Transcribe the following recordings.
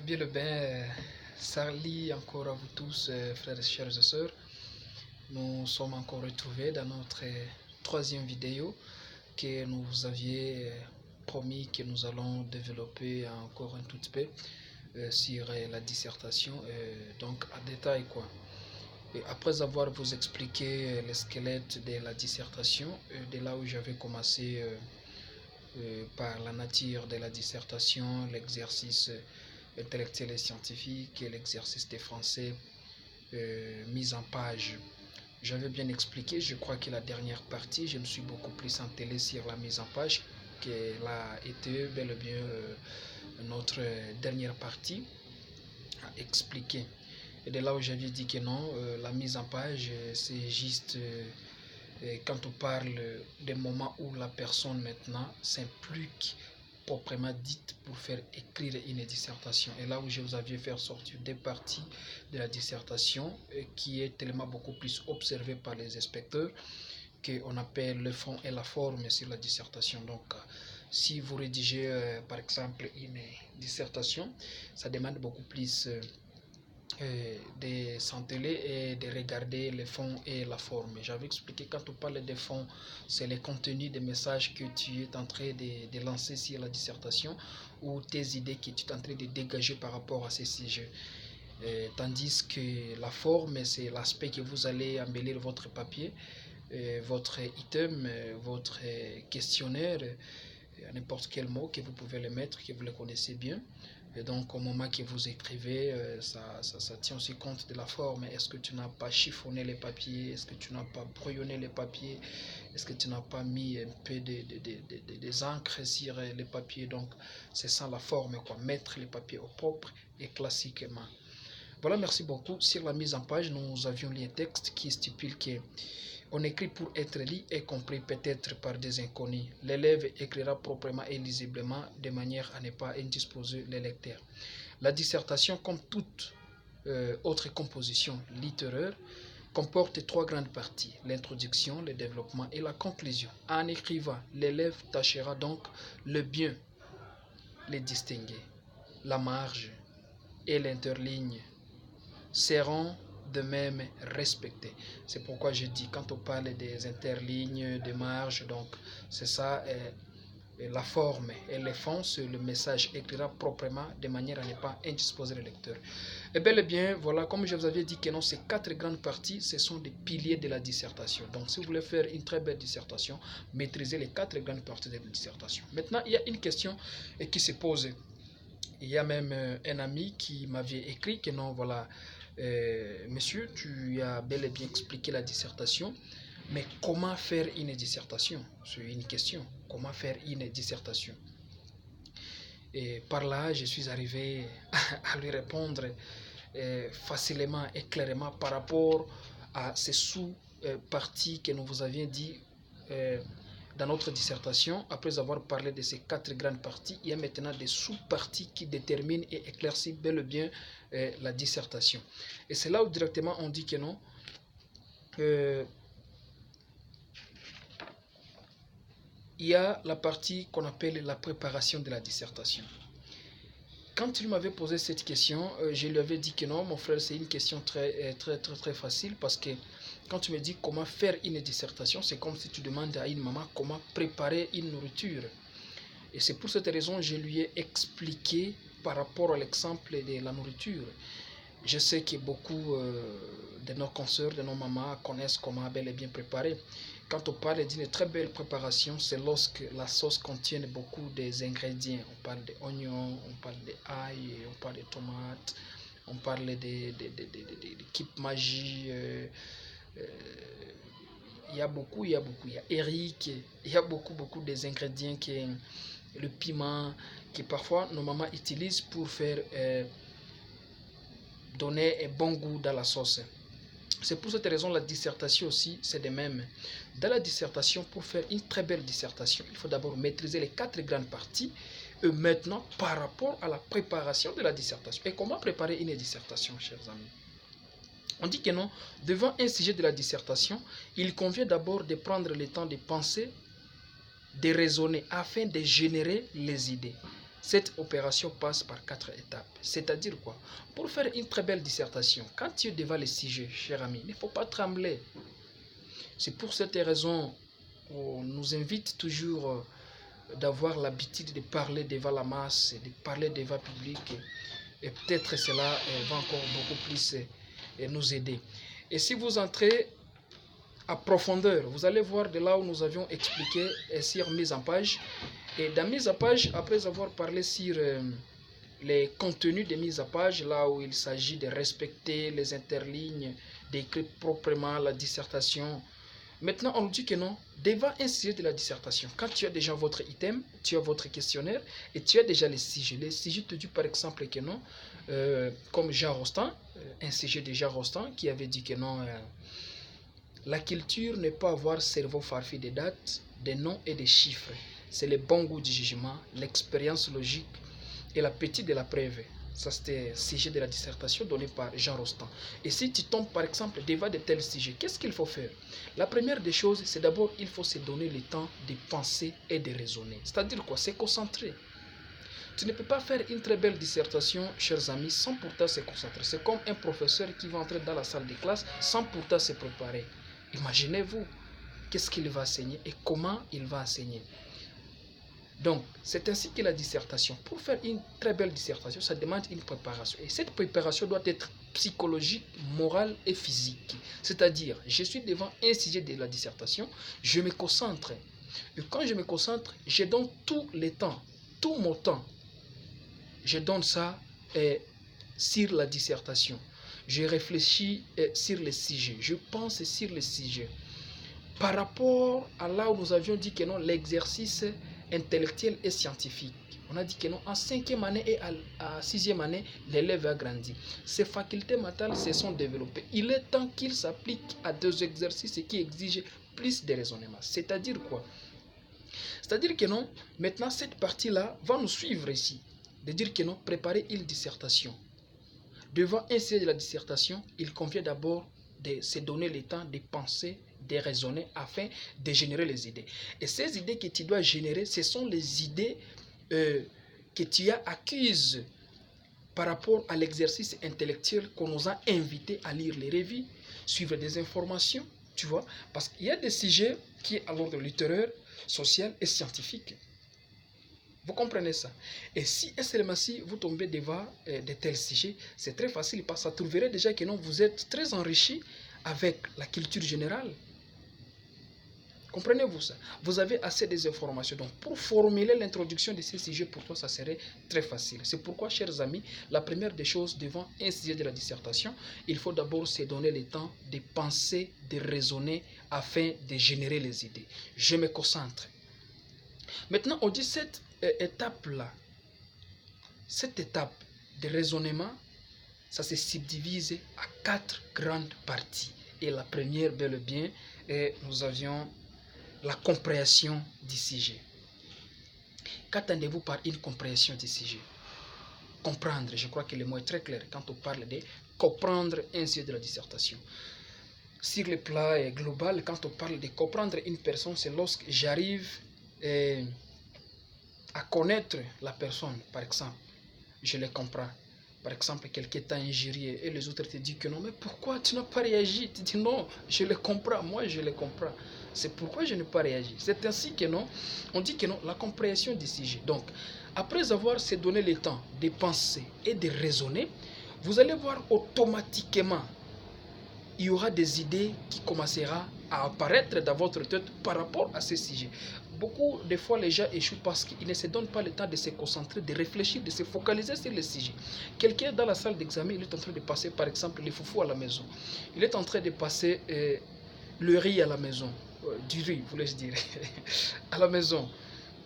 Bien le bien, Sarli encore à vous tous, frères et chers et sœurs. Nous sommes encore retrouvés dans notre troisième vidéo que nous vous aviez promis que nous allons développer encore un tout petit peu sur la dissertation, donc en détail quoi. Et après avoir vous expliqué le squelette de la dissertation, de là où j'avais commencé par la nature de la dissertation, l'exercice intellectuel et scientifique et l'exercice des français mis en page. J'avais bien expliqué, je crois que la dernière partie, je me suis beaucoup plus entellé sur la mise en page, qu'elle a été bel et bien notre dernière partie à expliquer. Et de là où j'avais dit que non, la mise en page, c'est juste quand on parle des moments où la personne maintenant s'implique proprement dite pour faire écrire une dissertation. Et là où je vous avais fait sortir des parties de la dissertation qui est tellement beaucoup plus observée par les inspecteurs qu'on appelle le fond et la forme sur la dissertation. Donc, si vous rédigez par exemple une dissertation, ça demande beaucoup plus de s'enteler et de regarder le fond et la forme. J'avais expliqué quand on parle de fond, c'est le contenu des messages que tu es en train de lancer sur la dissertation ou tes idées que tu es en train de dégager par rapport à ces sujets. Tandis que la forme, c'est l'aspect que vous allez embellir votre papier, votre item, votre questionnaire, n'importe quel mot que vous pouvez le mettre, que vous le connaissez bien. Et donc, au moment que vous écrivez, ça tient aussi compte de la forme. Est-ce que tu n'as pas chiffonné les papiers? Est-ce que tu n'as pas brouillonné les papiers? Est-ce que tu n'as pas mis un peu des encres sur les papiers? Donc, c'est ça la forme, quoi. Mettre les papiers au propre et classiquement. Voilà, merci beaucoup. Sur la mise en page, nous avions lu un texte qui stipule que on écrit pour être lu et compris peut-être par des inconnus. L'élève écrira proprement et lisiblement de manière à ne pas indisposer les lecteurs. La dissertation, comme toute autre composition littéraire, comporte trois grandes parties, l'introduction, le développement et la conclusion. En écrivant, l'élève tâchera donc le bien les distinguer. La marge et l'interligne seront de même respectés. C'est pourquoi je dis, quand on parle des interlignes, des marges, donc c'est ça, la forme et le fond, le message écrira proprement de manière à ne pas indisposer le lecteur. Et bel et bien, voilà, comme je vous avais dit que non, ces quatre grandes parties, ce sont des piliers de la dissertation. Donc, si vous voulez faire une très belle dissertation, maîtrisez les quatre grandes parties de la dissertation. Maintenant, il y a une question qui se pose. Il y a même un ami qui m'avait écrit que non, voilà, monsieur, tu as bel et bien expliqué la dissertation, mais comment faire une dissertation? C'est une question. Comment faire une dissertation? Et par là, je suis arrivé à lui répondre facilement et clairement par rapport à ces sous-parties que nous vous avions dit dans notre dissertation. Après avoir parlé de ces quatre grandes parties, il y a maintenant des sous-parties qui déterminent et éclaircissent bel et bien la dissertation. Et c'est là où directement on dit que non, il y a la partie qu'on appelle la préparation de la dissertation. Quand il m'avait posé cette question, je lui avais dit que non, mon frère, c'est une question très facile parce que quand tu me dis comment faire une dissertation, c'est comme si tu demandes à une maman comment préparer une nourriture. Et c'est pour cette raison que je lui ai expliqué par rapport à l'exemple de la nourriture. Je sais que beaucoup de nos consoeurs, de nos mamans connaissent comment bel et bien préparer. Quand on parle d'une très belle préparation, c'est lorsque la sauce contient beaucoup des ingrédients. On parle d'oignons, on parle d'ail, on parle de tomates, on parle de kip magie. Il y a beaucoup, il y a Eric, il y a beaucoup des ingrédients qui le piment, que parfois nos mamans utilisent pour faire donner un bon goût dans la sauce. C'est pour cette raison la dissertation aussi, c'est de même. Dans la dissertation, pour faire une très belle dissertation, il faut d'abord maîtriser les quatre grandes parties. Et maintenant, par rapport à la préparation de la dissertation. Et comment préparer une dissertation, chers amis? On dit que non, devant un sujet de la dissertation, il convient d'abord de prendre le temps de penser, de raisonner, afin de générer les idées. Cette opération passe par 4 étapes. C'est-à-dire quoi? Pour faire une très belle dissertation, quand tu es devant les sujets, cher ami, il ne faut pas trembler. C'est pour cette raison qu'on nous invite toujours d'avoir l'habitude de parler devant la masse, de parler devant le public. Et peut-être cela va encore beaucoup plus nous aider. Et si vous entrez à profondeur, vous allez voir de là où nous avions expliqué sur mise en page. Et dans mise en page, après avoir parlé sur les contenus de mise en page, là où il s'agit de respecter les interlignes, d'écrire proprement la dissertation. Maintenant, on nous dit que non, devant un sujet de la dissertation, quand tu as déjà votre item, tu as votre questionnaire et tu as déjà les sujets. Les sujets te disent par exemple que non, comme Jean Rostand, un sujet de Jean Rostand qui avait dit que non, la culture n'est pas avoir cerveau farfi des dates, des noms et des chiffres. C'est le bon goût du jugement, l'expérience logique et l'appétit de la preuve. Ça, c'était le sujet de la dissertation donné par Jean Rostand. Et si tu tombes, par exemple, devant de tels sujets, qu'est-ce qu'il faut faire? La première des choses, c'est d'abord, il faut se donner le temps de penser et de raisonner. C'est-à-dire quoi? C'est concentrer. Tu ne peux pas faire une très belle dissertation, chers amis, sans pourtant se concentrer. C'est comme un professeur qui va entrer dans la salle de classe sans pourtant se préparer. Imaginez-vous, qu'est-ce qu'il va enseigner et comment il va enseigner. Donc, c'est ainsi que la dissertation. Pour faire une très belle dissertation, ça demande une préparation. Et cette préparation doit être psychologique, morale et physique. C'est-à-dire, je suis devant un sujet de la dissertation, je me concentre. Et quand je me concentre, je donne tout le temps, tout mon temps. Je donne ça sur la dissertation. Je réfléchis sur le sujet. Je pense sur le sujet. Par rapport à là où nous avions dit que non, l'exercice intellectuel et scientifique. On a dit que non, en 5e année et à 6e année, l'élève a grandi. Ses facultés mentales se sont développées. Il est temps qu'il s'applique à des exercices qui exigent plus de raisonnement. C'est-à-dire quoi? C'est-à-dire que non, maintenant cette partie-là va nous suivre ici. De dire que non, préparer une dissertation. Devant un sujet de la dissertation, il convient d'abord de se donner le temps de penser, de raisonner afin de générer les idées. Et ces idées que tu dois générer, ce sont les idées que tu as acquises par rapport à l'exercice intellectuel qu'on nous a invités à lire les revues, suivre des informations, tu vois. Parce qu'il y a des sujets qui sont à l'ordre littéraire, social et scientifique. Vous comprenez ça? Et si seulement si vous tombez devant de tels sujets, c'est très facile parce que ça trouverait déjà que non, vous êtes très enrichi avec la culture générale. Comprenez-vous ça? Vous avez assez des informations. Donc, pour formuler l'introduction de ces sujets, pour toi, ça serait très facile. C'est pourquoi, chers amis, la première des choses devant un sujet de la dissertation, il faut d'abord se donner le temps de penser, de raisonner afin de générer les idées. Je me concentre. Maintenant, on dit cette étape-là, cette étape de raisonnement, ça se subdivise à 4 grandes parties. Et la première, bel et bien, nous avions la compréhension du sujet. Qu'attendez-vous par une compréhension du sujet? Comprendre, je crois que le mot est très clair quand on parle de comprendre un sujet de la dissertation. Sur le plan global, quand on parle de comprendre une personne, c'est lorsque j'arrive à connaître la personne, par exemple. Je le comprends. Par exemple, quelqu'un t'a injurié et les autres te disent que non, mais pourquoi tu n'as pas réagi? Tu dis non, je le comprends, moi je le comprends. C'est pourquoi je n'ai pas réagi. C'est ainsi que non, on dit que non, la compréhension du sujet. Donc, après avoir se donné le temps de penser et de raisonner, vous allez voir automatiquement, il y aura des idées qui commenceront à apparaître dans votre tête par rapport à ce sujet. Beaucoup de fois, les gens échouent parce qu'ils ne se donnent pas le temps de se concentrer, de réfléchir, de se focaliser sur le sujet. Quelqu'un dans la salle d'examen, il est en train de passer, par exemple, le foufou à la maison. Il est en train de passer le riz à la maison. Du riz, voulais-je dire, à la maison.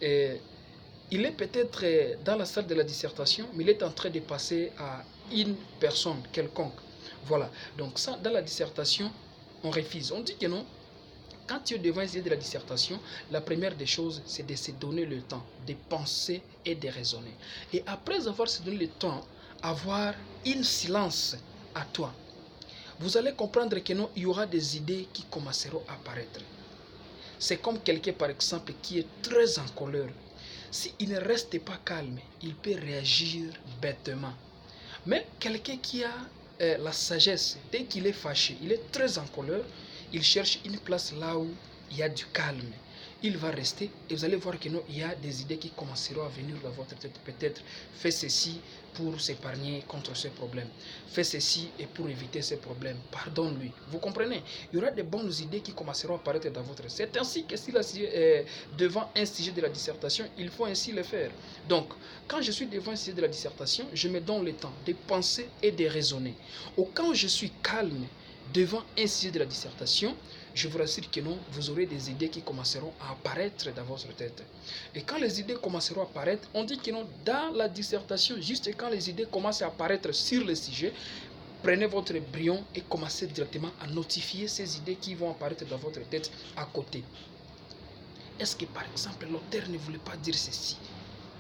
Il est peut-être dans la salle de la dissertation, mais il est en train de passer à une personne quelconque. Voilà. Donc ça, dans la dissertation, on refuse. On dit que non. Quand tu es devant un sujet de la dissertation, la première des choses, c'est de se donner le temps de penser et de raisonner. Et après avoir se donné le temps, avoir une silence à toi, vous allez comprendre que non, il y aura des idées qui commenceront à apparaître. C'est comme quelqu'un, par exemple, qui est très en colère. S'il ne reste pas calme, il peut réagir bêtement. Mais quelqu'un qui a la sagesse, dès qu'il est fâché, il est très en colère, il cherche une place là où il y a du calme. Il va rester et vous allez voir que non, il y a des idées qui commenceront à venir dans votre tête. Peut-être fais ceci pour s'épargner contre ce problème. Fais ceci et pour éviter ce problème. Pardonne-lui. Vous comprenez? Il y aura de bonnes idées qui commenceront à apparaître dans votre tête. C'est ainsi que si devant un sujet de la dissertation, il faut ainsi le faire. Donc, quand je suis devant un sujet de la dissertation, je me donne le temps de penser et de raisonner. Ou quand je suis calme devant un sujet de la dissertation, je vous rassure que non, vous aurez des idées qui commenceront à apparaître dans votre tête. Et quand les idées commenceront à apparaître, on dit que non, dans la dissertation, juste quand les idées commencent à apparaître sur le sujet, prenez votre brouillon et commencez directement à notifier ces idées qui vont apparaître dans votre tête à côté. Est-ce que par exemple l'auteur ne voulait pas dire ceci?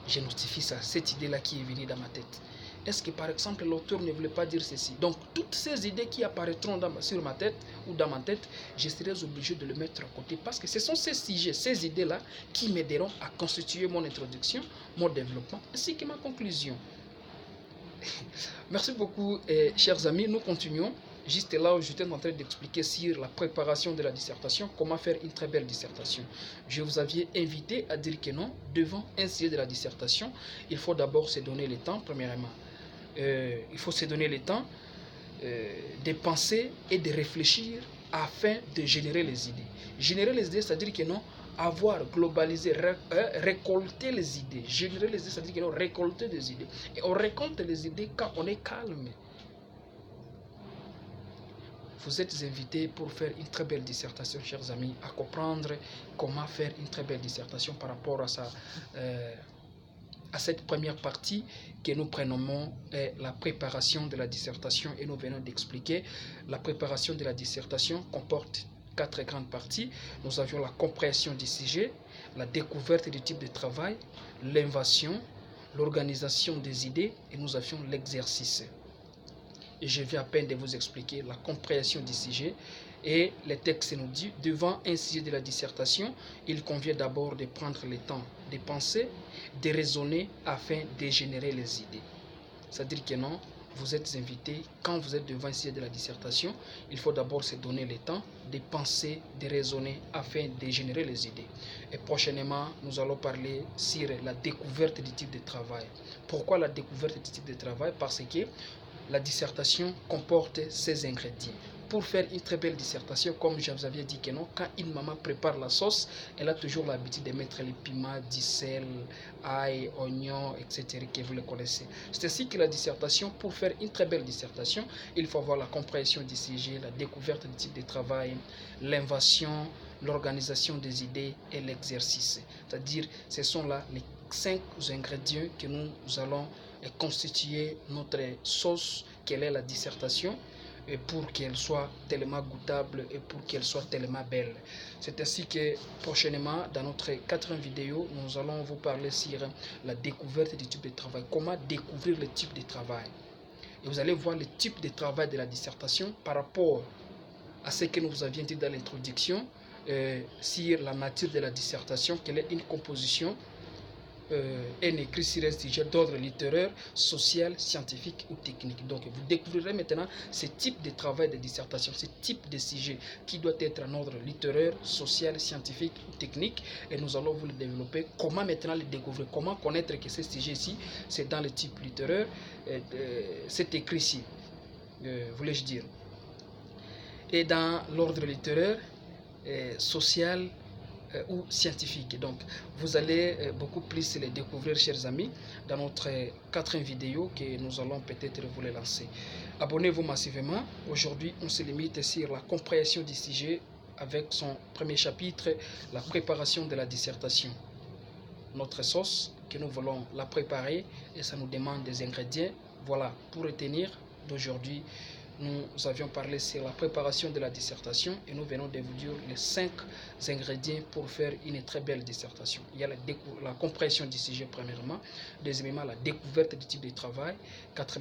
Je notifie ça, cette idée-là qui est venue dans ma tête. Est-ce que par exemple l'auteur ne voulait pas dire ceci? Donc toutes ces idées qui apparaîtront sur ma tête ou dans ma tête, je serai obligé de les mettre à côté parce que ce sont ces sujets, ces idées-là qui m'aideront à constituer mon introduction, mon développement ainsi que ma conclusion. Merci beaucoup, chers amis. Nous continuons. Juste là où j'étais en train d'expliquer sur la préparation de la dissertation, comment faire une très belle dissertation. Je vous avais invité à dire que non, devant un sujet de la dissertation, il faut d'abord se donner le temps, premièrement. Il faut se donner le temps de penser et de réfléchir afin de générer les idées. Générer les idées, c'est-à-dire que non, avoir, globalisé, récolter les idées. Générer les idées, c'est-à-dire que non, récolter des idées. Et on récolte les idées quand on est calme. Vous êtes invités pour faire une très belle dissertation, chers amis, à comprendre comment faire une très belle dissertation par rapport à cette première partie que nous prénommons la préparation de la dissertation et nous venons d'expliquer. La préparation de la dissertation comporte 4 grandes parties. Nous avions la compréhension du sujet, la découverte du type de travail, l'invention, l'organisation des idées et nous avions l'exercice. Et je viens à peine de vous expliquer la compréhension du sujet. Et le texte nous dit, devant un sujet de la dissertation, il convient d'abord de prendre le temps de penser, de raisonner afin de générer les idées. C'est-à-dire que non, vous êtes invité, quand vous êtes devant un sujet de la dissertation, il faut d'abord se donner le temps de penser, de raisonner afin de générer les idées. Et prochainement, nous allons parler sur la découverte du type de travail. Pourquoi la découverte du type de travail? Parce que la dissertation comporte ces ingrédients. Pour faire une très belle dissertation, comme je vous avais dit que non, quand une maman prépare la sauce, elle a toujours l'habitude de mettre les piments, du sel, ail, oignon, etc. que vous le connaissez. C'est ainsi que la dissertation, pour faire une très belle dissertation, il faut avoir la compréhension du sujet, la découverte du type de travail, l'invention, l'organisation des idées et l'exercice. C'est-à-dire, ce sont là les 5 ingrédients que nous allons constituer notre sauce, quelle est la dissertation, et pour qu'elle soit tellement goûtable et pour qu'elle soit tellement belle. C'est ainsi que prochainement, dans notre 4e vidéo, nous allons vous parler sur la découverte du type de travail. Comment découvrir le type de travail. Et vous allez voir le type de travail de la dissertation par rapport à ce que nous vous avions dit dans l'introduction sur la nature de la dissertation, quelle est une composition est écrit sur un sujet d'ordre littéraire, social, scientifique ou technique. Donc vous découvrirez maintenant ce type de travail de dissertation, ce type de sujet qui doit être en ordre littéraire, social, scientifique ou technique. Et nous allons vous le développer. Comment maintenant le découvrir? Comment connaître que ce sujet ici, c'est dans le type littéraire, c'est écrit ici, voulais-je dire. Et dans l'ordre littéraire, social, ou scientifique. Donc, vous allez beaucoup plus les découvrir, chers amis, dans notre 4e vidéo que nous allons peut-être vous les lancer. Abonnez-vous massivement. Aujourd'hui, on se limite sur la compréhension du sujet avec son premier chapitre, la préparation de la dissertation. Notre sauce, que nous voulons la préparer et ça nous demande des ingrédients. Voilà, pour retenir d'aujourd'hui, nous avions parlé sur la préparation de la dissertation et nous venons de vous dire les 5 ingrédients pour faire une très belle dissertation. Il y a la compréhension du sujet premièrement, deuxièmement la découverte du type de travail, quatrièmement